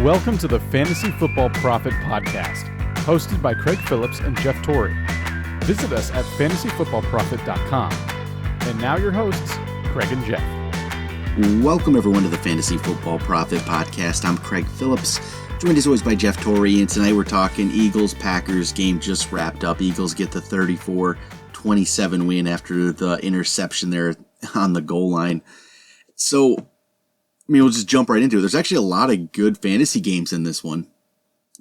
Welcome to the Fantasy Football Prophet Podcast, hosted by Craig Phillips and Jeff Torrey. Visit us at fantasyfootballprophet.com. And now your hosts, Craig and Jeff. Welcome everyone to the Fantasy Football Prophet Podcast. I'm Craig Phillips, joined as always by Jeff Torrey, and tonight we're talking Eagles-Packers. Game just wrapped up. Eagles get the 34-27 win after the interception there on the goal line. So, we'll just jump right into it. There's actually a lot of good fantasy games in this one.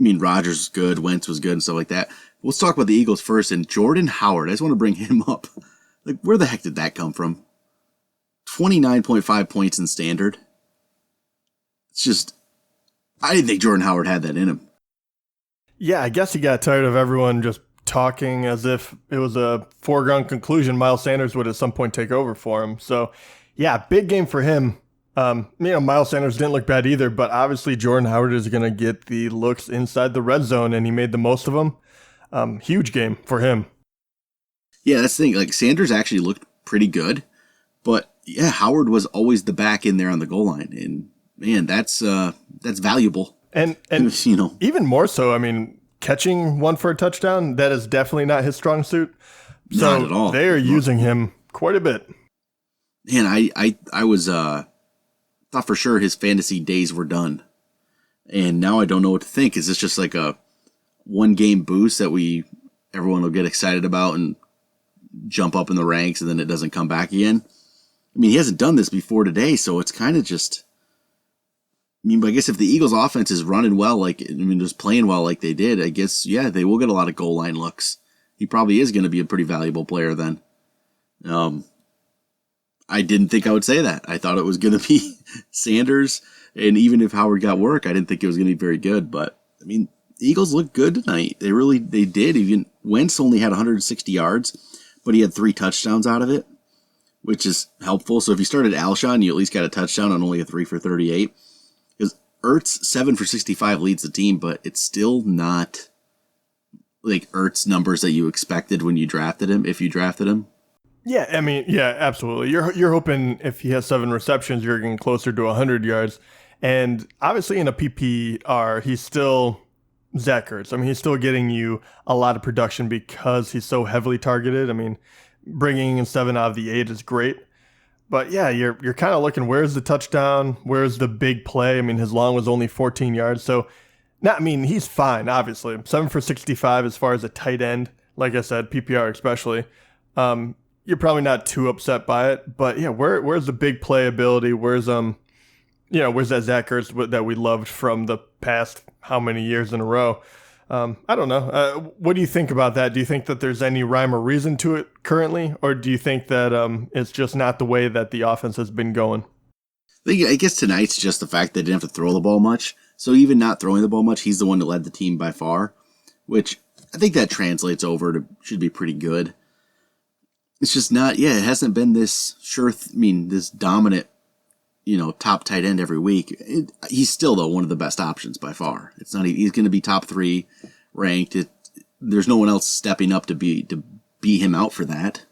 Rodgers was good, Wentz was good, and stuff like that. Let's talk about the Eagles first, and Jordan Howard. I just want to bring him up. Where the heck did that come from? 29.5 points in standard. It's just, I didn't think Jordan Howard had that in him. Yeah, I guess he got tired of everyone just talking as if it was a foregone conclusion Miles Sanders would at some point take over for him. So, yeah, big game for him. Miles Sanders didn't look bad either, but obviously Jordan Howard is going to get the looks inside the red zone, and he made the most of them. Huge game for him. Yeah, that's the thing. Sanders actually looked pretty good, but yeah, Howard was always the back in there on the goal line, and man, that's valuable. And even more so, catching one for a touchdown, that is definitely not his strong suit. So not at all. They are using him quite a bit. Man, I was thought for sure his fantasy days were done. And now I don't know what to think. Is this just like a one-game boost that everyone will get excited about and jump up in the ranks, and then it doesn't come back again? He hasn't done this before today, so it's kind of just... but I guess if the Eagles' offense is running well, just playing well like they did, I guess, yeah, they will get a lot of goal line looks. He probably is going to be a pretty valuable player then. I didn't think I would say that. I thought it was going to be Sanders, and even if Howard got work, I didn't think it was going to be very good. But, the Eagles looked good tonight. They did. Even Wentz only had 160 yards, but he had 3 touchdowns out of it, which is helpful. So if you started Alshon, you at least got a touchdown on only a 3 for 38. Because Ertz, 7 for 65 leads the team, but it's still not like Ertz numbers that you expected when you drafted him, if you drafted him. Yeah, absolutely. You're hoping if he has 7 receptions, you're getting closer to 100 yards. And obviously in a PPR, he's still Zach Ertz. He's still getting you a lot of production because he's so heavily targeted. Bringing in 7 out of the 8 is great. But yeah, you're kind of looking, where's the touchdown? Where's the big play? His long was only 14 yards. So, he's fine, obviously. 7 for 65 as far as a tight end. Like I said, PPR especially. You're probably not too upset by it, but yeah, where's the big playability? Where's that Zach Ertz that we loved from the past how many years in a row? I don't know. What do you think about that? Do you think that there's any rhyme or reason to it currently, or do you think that it's just not the way that the offense has been going? I guess tonight's just the fact they didn't have to throw the ball much. So even not throwing the ball much, he's the one that led the team by far, which I think that translates over to should be pretty good. It's just not, it hasn't been this this dominant, top tight end every week. He's still, though, one of the best options by far. It's not, he's going to be top 3 ranked. There's no one else stepping up to beat him out for that.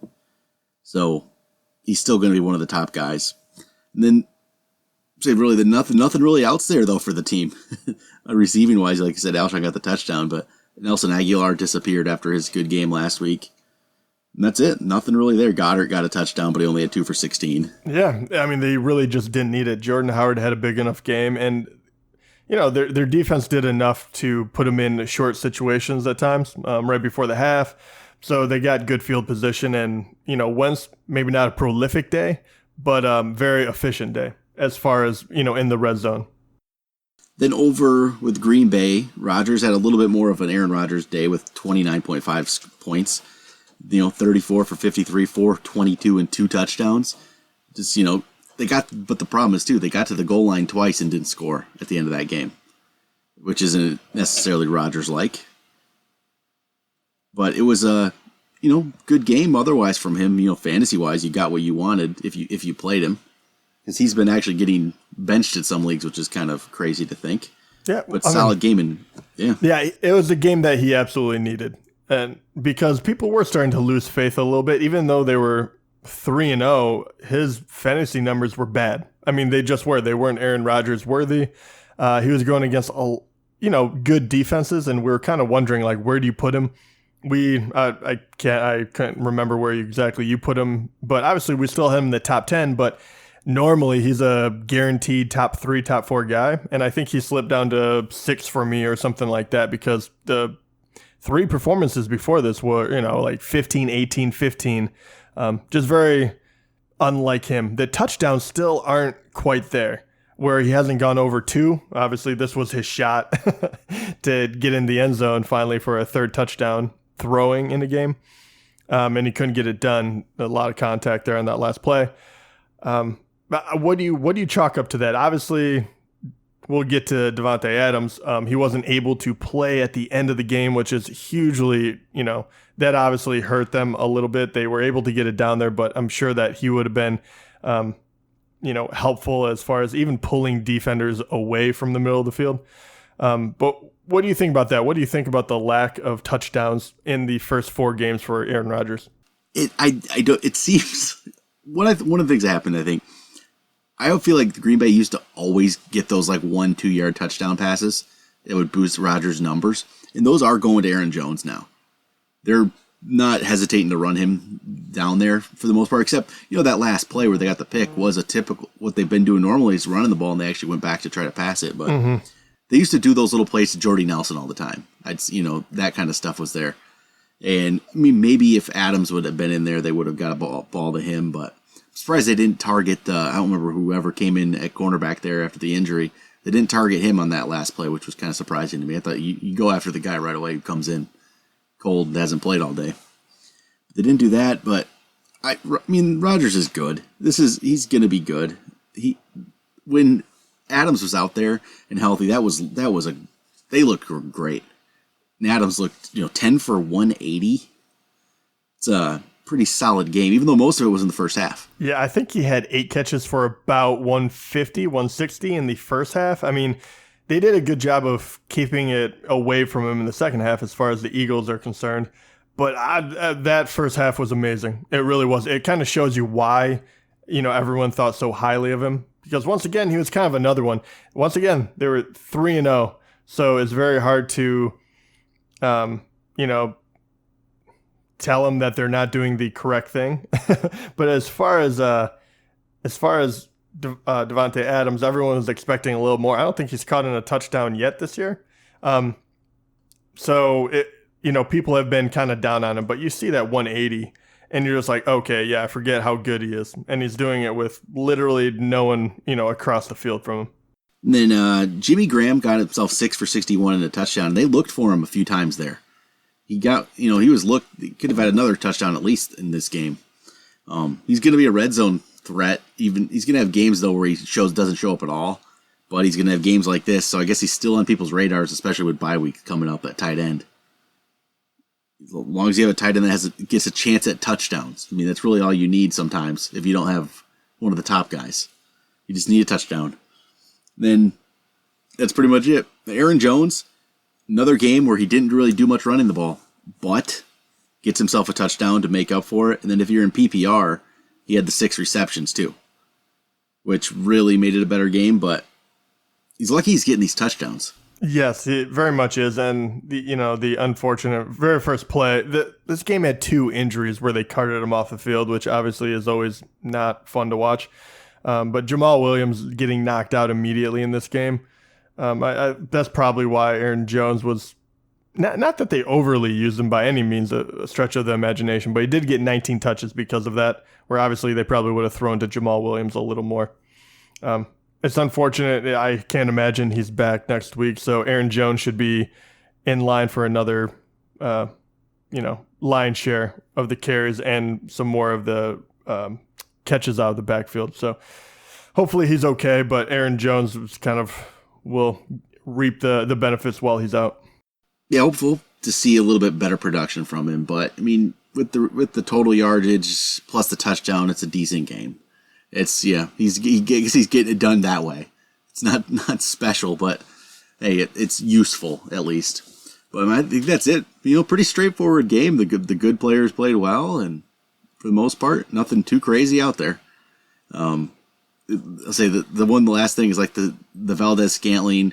So he's still going to be one of the top guys. And then, really, nothing really else there, though, for the team. Receiving wise, like I said, Alshon got the touchdown, but Nelson Aguilar disappeared after his good game last week. And that's it. Nothing really there. Goddard got a touchdown, but he only had 2 for 16. Yeah, they really just didn't need it. Jordan Howard had a big enough game, and their defense did enough to put him in short situations at times, right before the half. So they got good field position, and Wentz, maybe not a prolific day, but very efficient day as far as in the red zone. Then over with Green Bay, Rodgers had a little bit more of an Aaron Rodgers day with 29.5 points. 34 for 53, 422, and 2 touchdowns. Just, but the problem is, too, they got to the goal line twice and didn't score at the end of that game, which isn't necessarily Rodgers-like. But it was a, good game otherwise from him. Fantasy-wise, you got what you wanted if you played him. Because he's been actually getting benched at some leagues, which is kind of crazy to think. Yeah. But solid game. Yeah, it was a game that he absolutely needed. And because people were starting to lose faith a little bit, even though they were 3-0, his fantasy numbers were bad. They just were. They weren't Aaron Rodgers worthy. He was going against good defenses, and we were kind of wondering like, where do you put him? I can't remember where exactly you put him, but obviously we still have him in the top 10, but normally he's a guaranteed top 3, top 4 guy. And I think he slipped down to 6 for me or something like that, because the 3 performances before this were, like 15, 18, 15, just very unlike him. The touchdowns still aren't quite there, where he hasn't gone over 2. Obviously this was his shot to get in the end zone finally for a 3rd touchdown throwing in the game, and he couldn't get it done. A lot of contact there on that last play. What do you chalk up to that? Obviously, we'll get to Davante Adams. He wasn't able to play at the end of the game, which is hugely, that obviously hurt them a little bit. They were able to get it down there, but I'm sure that he would have been, helpful as far as even pulling defenders away from the middle of the field. But what do you think about that? What do you think about the lack of touchdowns in the first 4 games for Aaron Rodgers? It seems one of the things that happened, I think, I don't feel like the Green Bay used to always get those like 1-2 yard touchdown passes that would boost Rodgers' numbers, and those are going to Aaron Jones now. They're not hesitating to run him down there for the most part, except that last play where they got the pick was a typical what they've been doing normally is running the ball, and they actually went back to try to pass it, but. They used to do those little plays to Jordy Nelson all the time. That kind of stuff was there. And, maybe if Adams would have been in there, they would have got a ball to him. But I'm surprised they didn't target, I don't remember whoever came in at cornerback there after the injury. They didn't target him on that last play, which was kind of surprising to me. I thought you go after the guy right away who comes in cold and hasn't played all day. They didn't do that, but, Rodgers is good. He's going to be good. When Adams was out there and healthy, they looked great. And Adams looked, 10 for 180. It's a pretty solid game, even though most of it was in the first half. Yeah, I think he had 8 catches for about 150, 160 in the first half. They did a good job of keeping it away from him in the second half as far as the Eagles are concerned. But that first half was amazing. It really was. It kind of shows you why, everyone thought so highly of him. Because once again, he was kind of another one. Once again, they were 3-0, so it's very hard to, tell them that they're not doing the correct thing. But as far as Davante Adams, everyone was expecting a little more. I don't think he's caught in a touchdown yet this year. So people have been kind of down on him, but you see that 180. And you're just like, okay, yeah, I forget how good he is. And he's doing it with literally no one, across the field from him. And then Jimmy Graham got himself 6 for 61 and a touchdown. They looked for him a few times there. He got, he could have had another touchdown at least in this game. He's going to be a red zone threat. He's going to have games, though, where he doesn't show up at all. But he's going to have games like this. So I guess he's still on people's radars, especially with bye week coming up at tight end. As long as you have a tight end that gets a chance at touchdowns. That's really all you need sometimes if you don't have one of the top guys. You just need a touchdown. Then that's pretty much it. Aaron Jones, another game where he didn't really do much running the ball, but gets himself a touchdown to make up for it. And then if you're in PPR, he had the 6 receptions too, which really made it a better game, but he's lucky he's getting these touchdowns. Yes, it very much is. And the unfortunate very first play, this game had 2 injuries where they carted him off the field, which obviously is always not fun to watch. But Jamal Williams getting knocked out immediately in this game, that's probably why Aaron Jones was not that they overly used him by any means, a stretch of the imagination, but he did get 19 touches because of that, where obviously they probably would have thrown to Jamal Williams a little more. It's unfortunate. I can't imagine he's back next week. So Aaron Jones should be in line for another, line share of the carries and some more of the catches out of the backfield. So hopefully he's okay. But Aaron Jones will reap the benefits while he's out. Yeah, hopeful to see a little bit better production from him. But with the total yardage plus the touchdown, it's a decent game. He's getting it done that way. It's not special, but hey, it's useful at least. But I think that's it. Pretty straightforward game. The good players played well, and for the most part, nothing too crazy out there. I'll say the last thing is like the Valdez-Scantling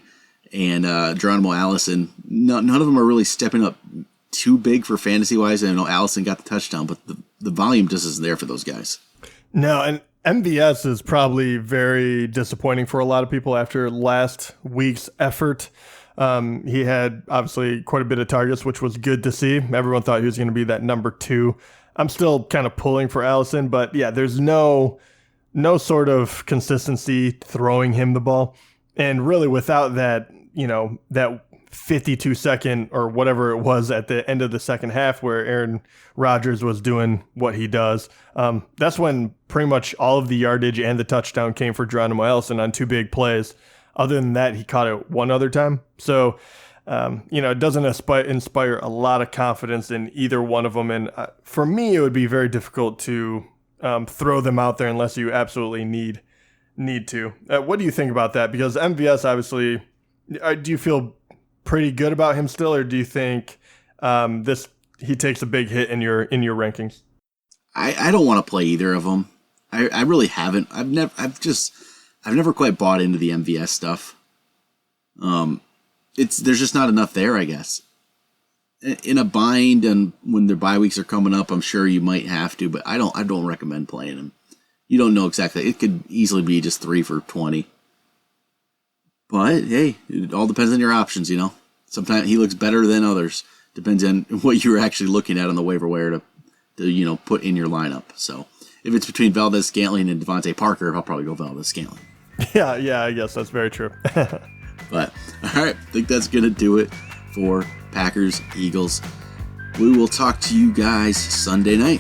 and Geronimo Allison. None of them are really stepping up too big for fantasy-wise. I know Allison got the touchdown, but the volume just isn't there for those guys. No, and MVS is probably very disappointing for a lot of people after last week's effort. He had obviously quite a bit of targets, which was good to see. Everyone thought he was going to be that number 2. I'm still kind of pulling for Allison, but yeah, there's no sort of consistency throwing him the ball. And really without that, that 52-second or whatever it was at the end of the second half where Aaron Rodgers was doing what he does, that's when pretty much all of the yardage and the touchdown came for Geronimo Allison on 2 big plays. Other than that, he caught it one other time. So, it doesn't inspire a lot of confidence in either one of them. And for me, it would be very difficult to throw them out there unless you absolutely need to. What do you think about that? Because MVS, obviously, do you feel pretty good about him still, or do you think he takes a big hit in your rankings? I don't want to play either of them. I really haven't. I've never quite bought into the MVS stuff. There's just not enough there, I guess. In a bind, and when their bye weeks are coming up, I'm sure you might have to, but I don't recommend playing him. You don't know exactly. It could easily be just 3 for 20. But hey, it all depends on your options, Sometimes he looks better than others. Depends on what you're actually looking at on the waiver wire to put in your lineup. So if it's between Valdez-Scantling and Devontae Parker, I'll probably go Valdez-Scantling. Yeah, I guess that's very true. But all right, I think that's gonna do it for Packers Eagles. We will talk to you guys Sunday night.